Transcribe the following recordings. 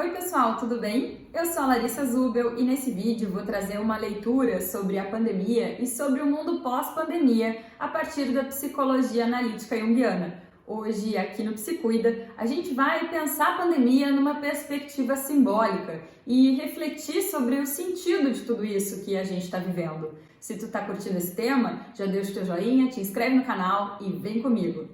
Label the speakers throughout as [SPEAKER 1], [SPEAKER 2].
[SPEAKER 1] Oi pessoal, tudo bem? Eu sou a Larissa Zubel e nesse vídeo vou trazer uma leitura sobre a pandemia e sobre o mundo pós-pandemia a partir da psicologia analítica junguiana. Hoje, aqui no Psicuida, a gente vai pensar a pandemia numa perspectiva simbólica e refletir sobre o sentido de tudo isso que a gente está vivendo. Se tu tá curtindo esse tema, já deixa o teu joinha, te inscreve no canal e vem comigo!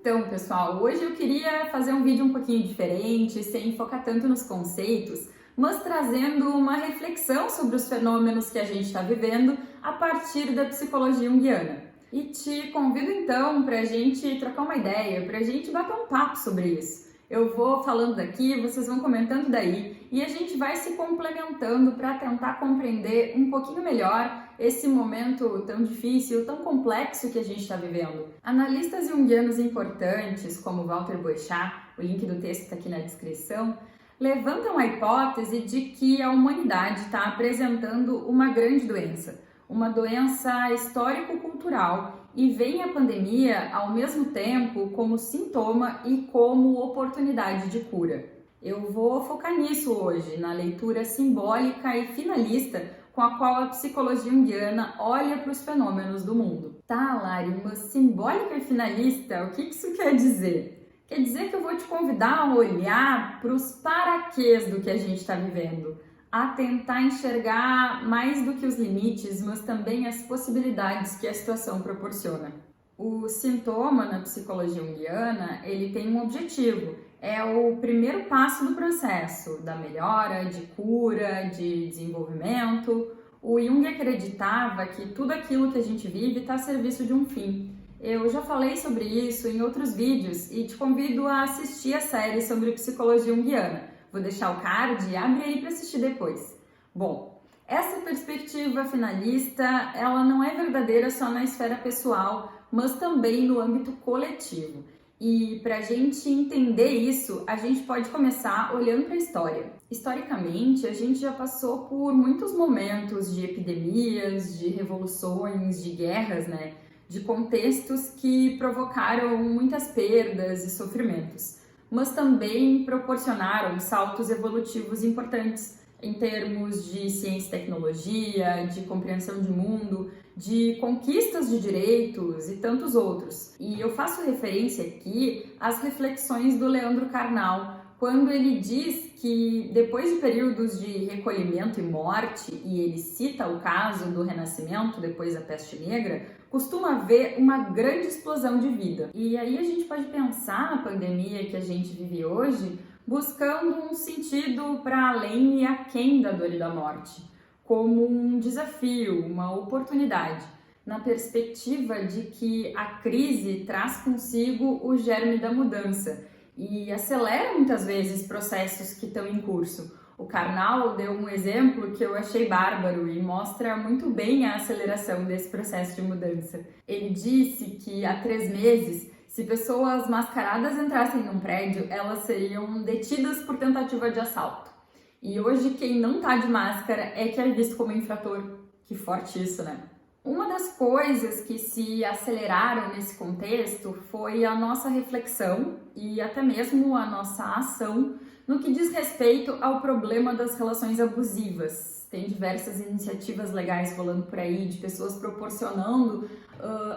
[SPEAKER 1] Então, pessoal, hoje eu queria fazer um vídeo um pouquinho diferente, sem focar tanto nos conceitos, mas trazendo uma reflexão sobre os fenômenos que a gente está vivendo a partir da psicologia junguiana. E te convido então para a gente trocar uma ideia, para a gente bater um papo sobre isso. Eu vou falando daqui, vocês vão comentando daí e a gente vai se complementando para tentar compreender um pouquinho melhor esse momento tão difícil, tão complexo que a gente está vivendo. Analistas junguianos importantes, como Walter Boechat, o link do texto está aqui na descrição, levantam a hipótese de que a humanidade está apresentando uma grande doença, uma doença histórico-cultural, e vem a pandemia ao mesmo tempo como sintoma e como oportunidade de cura. Eu vou focar nisso hoje, na leitura simbólica e finalista com a qual a psicologia junguiana olha para os fenômenos do mundo. Tá, Lari, mas simbólica e finalista, o que isso quer dizer? Quer dizer que eu vou te convidar a olhar para os paraquês do que a gente está vivendo, a tentar enxergar mais do que os limites, mas também as possibilidades que a situação proporciona. O sintoma na psicologia junguiana, ele tem um objetivo, é o primeiro passo do processo, da melhora, de cura, de desenvolvimento. O Jung acreditava que tudo aquilo que a gente vive está a serviço de um fim. Eu já falei sobre isso em outros vídeos e te convido a assistir a série sobre psicologia junguiana. Vou deixar o card e abre aí para assistir depois. Bom, essa perspectiva finalista, ela não é verdadeira só na esfera pessoal, mas também no âmbito coletivo. E para a gente entender isso, a gente pode começar olhando para a história. Historicamente, a gente já passou por muitos momentos de epidemias, de revoluções, de guerras, né? De contextos que provocaram muitas perdas e sofrimentos, mas também proporcionaram saltos evolutivos importantes em termos de ciência e tecnologia, de compreensão de mundo, de conquistas de direitos e tantos outros. E eu faço referência aqui às reflexões do Leandro Carnal, quando ele diz que depois de períodos de recolhimento e morte, e ele cita o caso do Renascimento depois da Peste Negra, costuma haver uma grande explosão de vida. E aí a gente pode pensar a pandemia que a gente vive hoje buscando um sentido para além e aquém da dor e da morte, como um desafio, uma oportunidade, na perspectiva de que a crise traz consigo o germe da mudança e acelera muitas vezes processos que estão em curso. O Karnal deu um exemplo que eu achei bárbaro e mostra muito bem a aceleração desse processo de mudança. Ele disse que há 3 meses, se pessoas mascaradas entrassem num prédio, elas seriam detidas por tentativa de assalto. E hoje quem não tá de máscara é que é visto como infrator. Que forte isso, né? Uma das coisas que se aceleraram nesse contexto foi a nossa reflexão e até mesmo a nossa ação no que diz respeito ao problema das relações abusivas. Tem diversas iniciativas legais rolando por aí, de pessoas proporcionando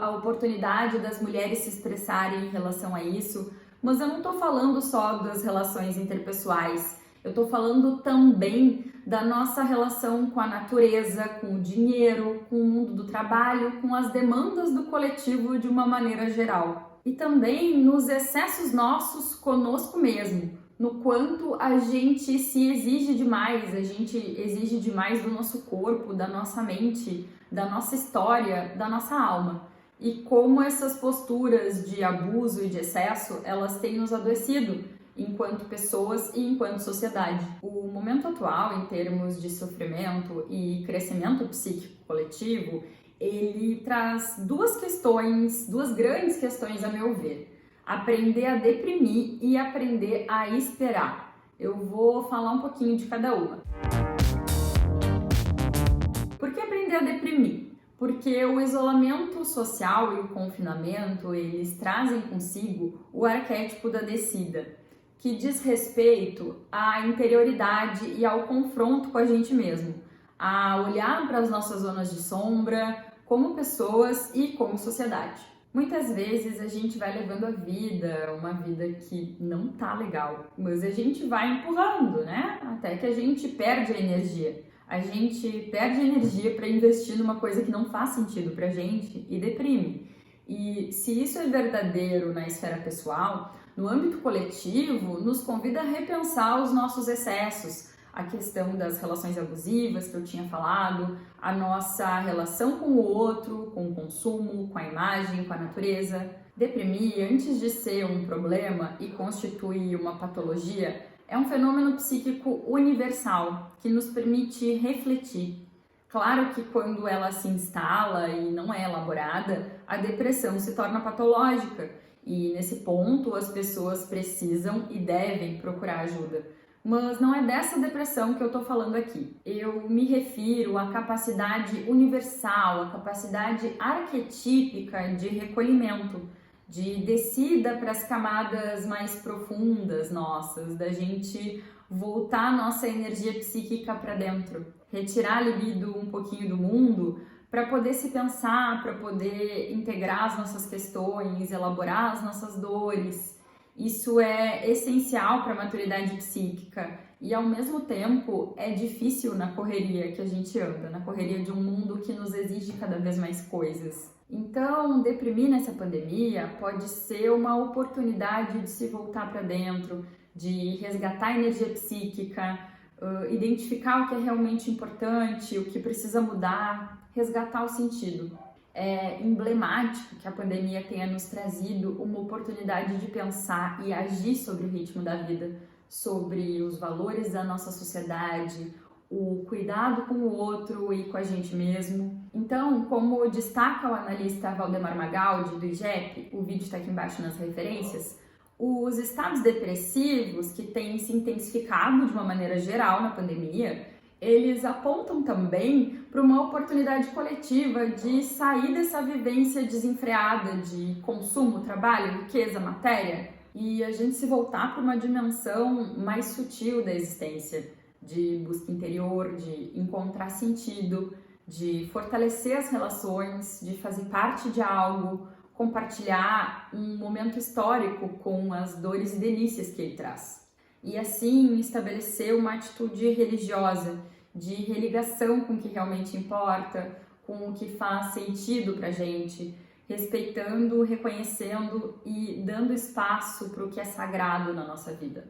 [SPEAKER 1] a oportunidade das mulheres se expressarem em relação a isso, mas eu não estou falando só das relações interpessoais, eu estou falando também da nossa relação com a natureza, com o dinheiro, com o mundo do trabalho, com as demandas do coletivo de uma maneira geral. E também nos excessos nossos conosco mesmo, no quanto a gente se exige demais, a gente exige demais do nosso corpo, da nossa mente, da nossa história, da nossa alma. E como essas posturas de abuso e de excesso, elas têm nos adoecido enquanto pessoas e enquanto sociedade. O momento atual, em termos de sofrimento e crescimento psíquico coletivo, ele traz duas grandes questões a meu ver. Aprender a deprimir e aprender a esperar. Eu vou falar um pouquinho de cada uma. Por que aprender a deprimir? Porque o isolamento social e o confinamento, eles trazem consigo o arquétipo da descida, que diz respeito à interioridade e ao confronto com a gente mesmo, a olhar para as nossas zonas de sombra como pessoas e como sociedade. Muitas vezes a gente vai levando a vida, uma vida que não tá legal, mas a gente vai empurrando, né? Até que a gente perde a energia. A gente perde energia para investir numa coisa que não faz sentido pra gente e deprime. E se isso é verdadeiro na esfera pessoal, no âmbito coletivo, nos convida a repensar os nossos excessos, a questão das relações abusivas que eu tinha falado, a nossa relação com o outro, com o consumo, com a imagem, com a natureza. Deprimir, antes de ser um problema e constituir uma patologia, é um fenômeno psíquico universal que nos permite refletir. Claro que quando ela se instala e não é elaborada, a depressão se torna patológica e nesse ponto as pessoas precisam e devem procurar ajuda. Mas não é dessa depressão que eu estou falando aqui. Eu me refiro à capacidade universal, à capacidade arquetípica de recolhimento, de descida para as camadas mais profundas nossas, da gente voltar a nossa energia psíquica para dentro, retirar a libido um pouquinho do mundo para poder se pensar, para poder integrar as nossas questões, elaborar as nossas dores. Isso é essencial para a maturidade psíquica e, ao mesmo tempo, é difícil na correria que a gente anda, na correria de um mundo que nos exige cada vez mais coisas. Então, deprimir nessa pandemia pode ser uma oportunidade de se voltar para dentro, de resgatar a energia psíquica, identificar o que é realmente importante, o que precisa mudar, resgatar o sentido. É emblemático que a pandemia tenha nos trazido uma oportunidade de pensar e agir sobre o ritmo da vida, sobre os valores da nossa sociedade, o cuidado com o outro e com a gente mesmo. Então, como destaca o analista Valdemar Magaldi, do IGEP, o vídeo está aqui embaixo nas referências, os estados depressivos, que têm se intensificado de uma maneira geral na pandemia, eles apontam também para uma oportunidade coletiva de sair dessa vivência desenfreada de consumo, trabalho, riqueza, matéria e a gente se voltar para uma dimensão mais sutil da existência, de busca interior, de encontrar sentido, de fortalecer as relações, de fazer parte de algo, compartilhar um momento histórico com as dores e delícias que ele traz. E assim estabelecer uma atitude religiosa, de religação com o que realmente importa, com o que faz sentido pra gente, respeitando, reconhecendo e dando espaço para o que é sagrado na nossa vida.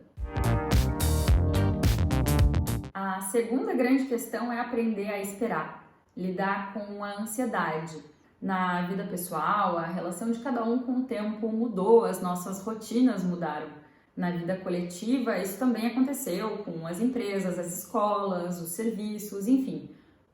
[SPEAKER 1] A segunda grande questão é aprender a esperar, lidar com a ansiedade. Na vida pessoal, a relação de cada um com o tempo mudou, as nossas rotinas mudaram. Na vida coletiva, isso também aconteceu com as empresas, as escolas, os serviços, enfim.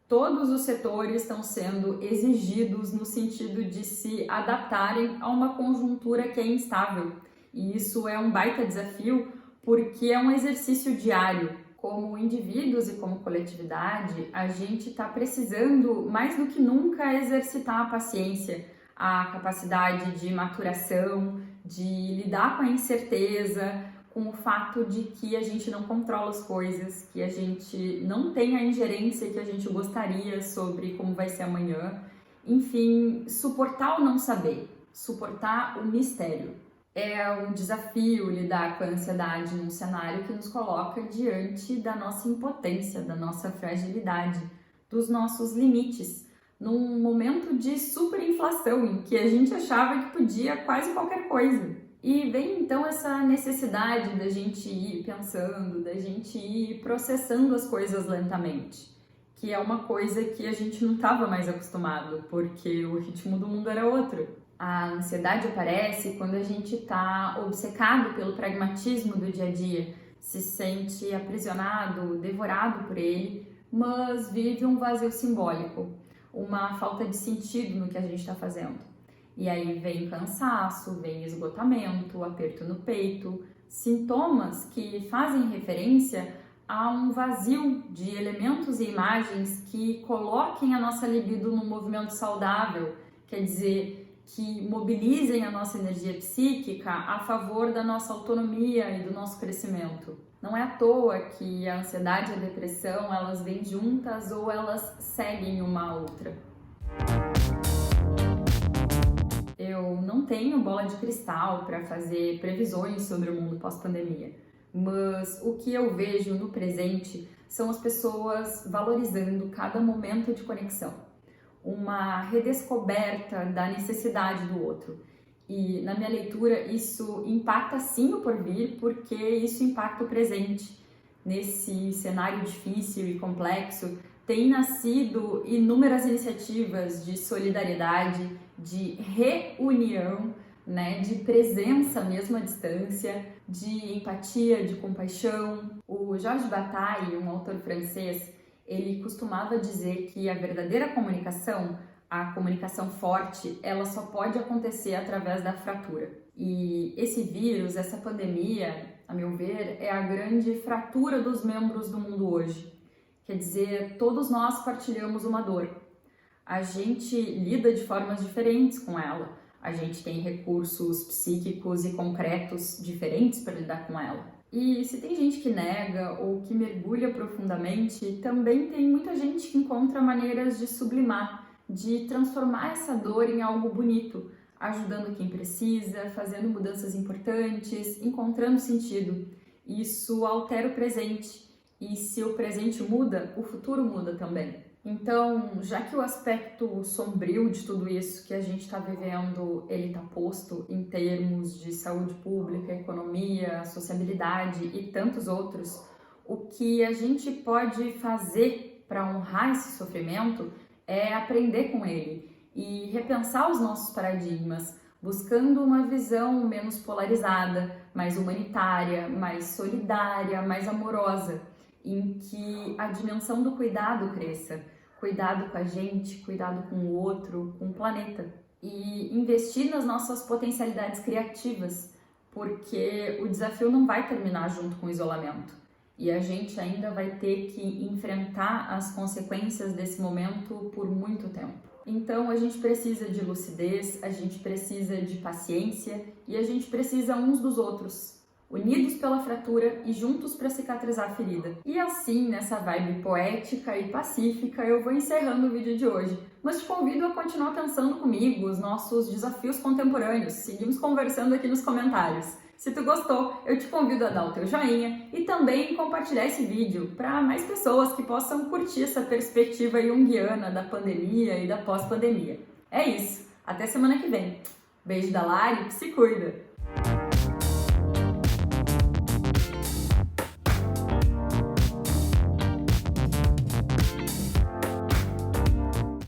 [SPEAKER 1] Todos os setores estão sendo exigidos no sentido de se adaptarem a uma conjuntura que é instável. E isso é um baita desafio porque é um exercício diário. Como indivíduos e como coletividade, a gente está precisando, mais do que nunca, exercitar a paciência, a capacidade de maturação, de lidar com a incerteza, com o fato de que a gente não controla as coisas, que a gente não tem a ingerência que a gente gostaria sobre como vai ser amanhã. Enfim, suportar o não saber, suportar o mistério. É um desafio lidar com a ansiedade num cenário que nos coloca diante da nossa impotência, da nossa fragilidade, dos nossos limites, num momento de superinflação, em que a gente achava que podia quase qualquer coisa. E vem então essa necessidade da gente ir pensando, da gente ir processando as coisas lentamente, que é uma coisa que a gente não estava mais acostumado, porque o ritmo do mundo era outro. A ansiedade aparece quando a gente está obcecado pelo pragmatismo do dia a dia, se sente aprisionado, devorado por ele, mas vive um vazio simbólico, uma falta de sentido no que a gente está fazendo. E aí vem cansaço, vem esgotamento, aperto no peito, sintomas que fazem referência há um vazio de elementos e imagens que coloquem a nossa libido num movimento saudável, quer dizer, que mobilizem a nossa energia psíquica a favor da nossa autonomia e do nosso crescimento. Não é à toa que a ansiedade e a depressão, elas vêm juntas ou elas seguem uma a outra. Eu não tenho bola de cristal para fazer previsões sobre o mundo pós-pandemia, mas o que eu vejo no presente são as pessoas valorizando cada momento de conexão, uma redescoberta da necessidade do outro. E na minha leitura isso impacta sim o porvir, porque isso impacta o presente. Nesse cenário difícil e complexo, tem nascido inúmeras iniciativas de solidariedade, de reunião, de presença mesmo à distância, de empatia, de compaixão. O Georges Bataille, um autor francês, ele costumava dizer que a verdadeira comunicação, a comunicação forte, ela só pode acontecer através da fratura. E esse vírus, essa pandemia, a meu ver, é a grande fratura dos membros do mundo hoje. Quer dizer, todos nós partilhamos uma dor. A gente lida de formas diferentes com ela. A gente tem recursos psíquicos e concretos diferentes para lidar com ela. E se tem gente que nega ou que mergulha profundamente, também tem muita gente que encontra maneiras de sublimar, de transformar essa dor em algo bonito, ajudando quem precisa, fazendo mudanças importantes, encontrando sentido. Isso altera o presente. E se o presente muda, o futuro muda também. Então, já que o aspecto sombrio de tudo isso que a gente está vivendo, ele está posto em termos de saúde pública, economia, sociabilidade e tantos outros, o que a gente pode fazer para honrar esse sofrimento é aprender com ele e repensar os nossos paradigmas, buscando uma visão menos polarizada, mais humanitária, mais solidária, mais amorosa, em que a dimensão do cuidado cresça. Cuidado com a gente, cuidado com o outro, com o planeta. E investir nas nossas potencialidades criativas, porque o desafio não vai terminar junto com o isolamento. E a gente ainda vai ter que enfrentar as consequências desse momento por muito tempo. Então a gente precisa de lucidez, a gente precisa de paciência e a gente precisa uns dos outros, unidos pela fratura e juntos para cicatrizar a ferida. E assim, nessa vibe poética e pacífica, eu vou encerrando o vídeo de hoje, mas te convido a continuar pensando comigo os nossos desafios contemporâneos. Seguimos conversando aqui nos comentários. Se tu gostou, eu te convido a dar o teu joinha e também compartilhar esse vídeo para mais pessoas que possam curtir essa perspectiva junguiana da pandemia e da pós-pandemia. É isso, até semana que vem. Beijo da Lari, se cuida!